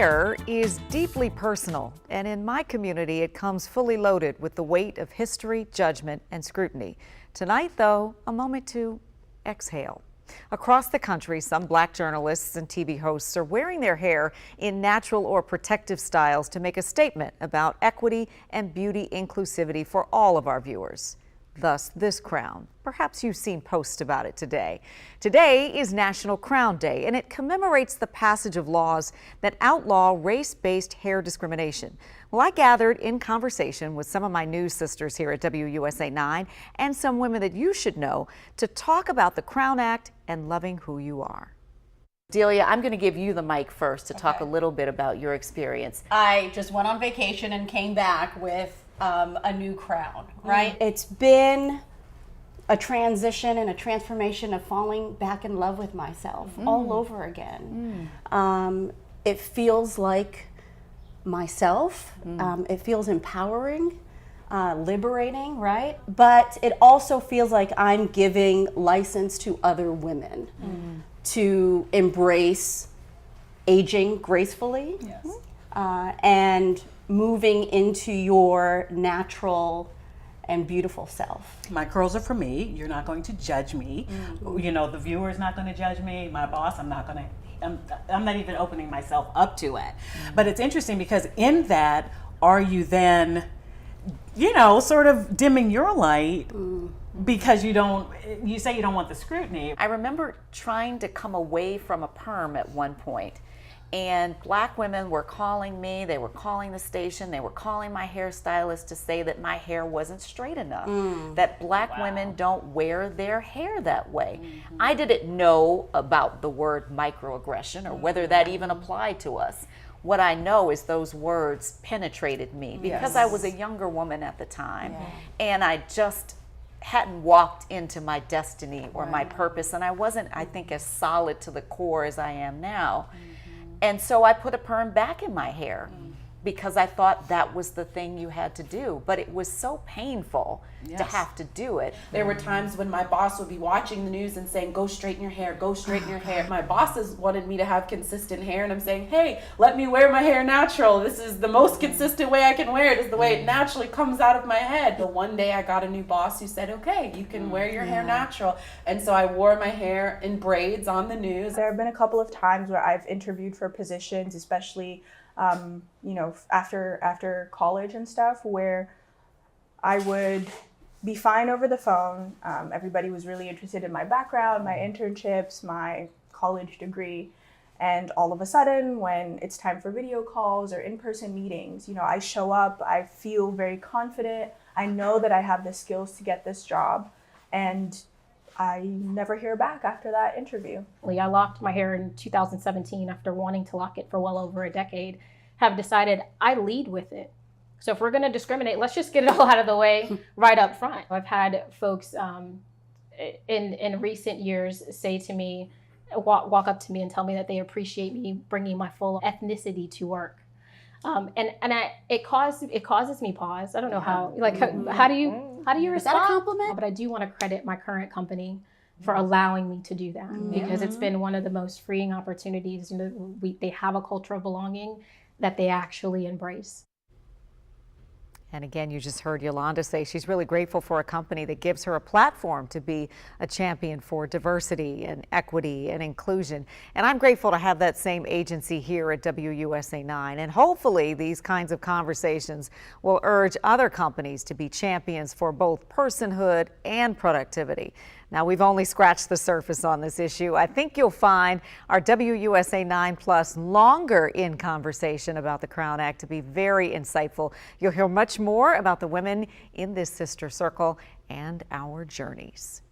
Hair is deeply personal, and in my community, it comes fully loaded with the weight of history, judgment, and scrutiny. Tonight, though, a moment to exhale. Across the country, some Black journalists and TV hosts are wearing their hair in natural or protective styles to make a statement about equity and beauty inclusivity for all of our viewers. Thus, this crown. Perhaps you've seen posts about it today. Today is National Crown Day, and it commemorates the passage of laws that outlaw race-based hair discrimination. Well, I gathered in conversation with some of my news sisters here at WUSA 9 and some women that you should know to talk about the Crown Act and loving who you are. Delia, I'm going to give you the mic first to talk a little bit about your experience. I just went on vacation and came back with a new crown, right? It's been a transition and a transformation of falling back in love with myself all over again. It feels like myself. It feels empowering, liberating, right? But it also feels like I'm giving license to other women to embrace aging gracefully and moving into your natural and beautiful self. My curls are for me. You're not going to judge me. You know, the viewer's not going to judge me. My boss, I'm not even opening myself up to it. But it's interesting because in that, are you then, you know, sort of dimming your light because you say you don't want the scrutiny. I remember trying to come away from a perm at one point. And Black women were calling me, they were calling the station, they were calling my hairstylist to say that my hair wasn't straight enough, that Black women don't wear their hair that way. I didn't know about the word microaggression or whether that even applied to us. What I know is those words penetrated me because I was a younger woman at the time and I just hadn't walked into my destiny or my purpose, and I wasn't, I think, as solid to the core as I am now. And so I put a perm back in my hair because I thought that was the thing you had to do. But it was so painful to have to do it. There were times when my boss would be watching the news and saying, go straighten your hair, go straighten your hair. My bosses wanted me to have consistent hair, and I'm saying, hey, let me wear my hair natural. This is the most consistent way I can wear it, is the way it naturally comes out of my head. But one day I got a new boss who said, okay, you can wear your hair natural. And so I wore my hair in braids on the news. There have been a couple of times where I've interviewed for positions, especially you know, after college and stuff, where I would be fine over the phone. Everybody was really interested in my background, my internships, my college degree. And all of a sudden, when it's time for video calls or in-person meetings, you know, I show up, I feel very confident. I know that I have the skills to get this job, and I never hear back after that interview. I locked my hair in 2017 after wanting to lock it for well over a decade. Have decided I lead with it. So if we're going to discriminate, let's just get it all out of the way right up front. I've had folks in recent years say to me, walk up to me and tell me that they appreciate me bringing my full ethnicity to work. It causes me pause. I don't know how. Like, how do you respond? Is that a compliment? But I do want to credit my current company for allowing me to do that because it's been one of the most freeing opportunities. You know, they have a culture of belonging that they actually embrace. And again, you just heard Yolanda say she's really grateful for a company that gives her a platform to be a champion for diversity and equity and inclusion. And I'm grateful to have that same agency here at WUSA 9. And hopefully these kinds of conversations will urge other companies to be champions for both personhood and productivity. Now, we've only scratched the surface on this issue. I think you'll find our WUSA 9 Plus longer in conversation about the Crown Act to be very insightful. You'll hear much more about the women in this sister circle and our journeys.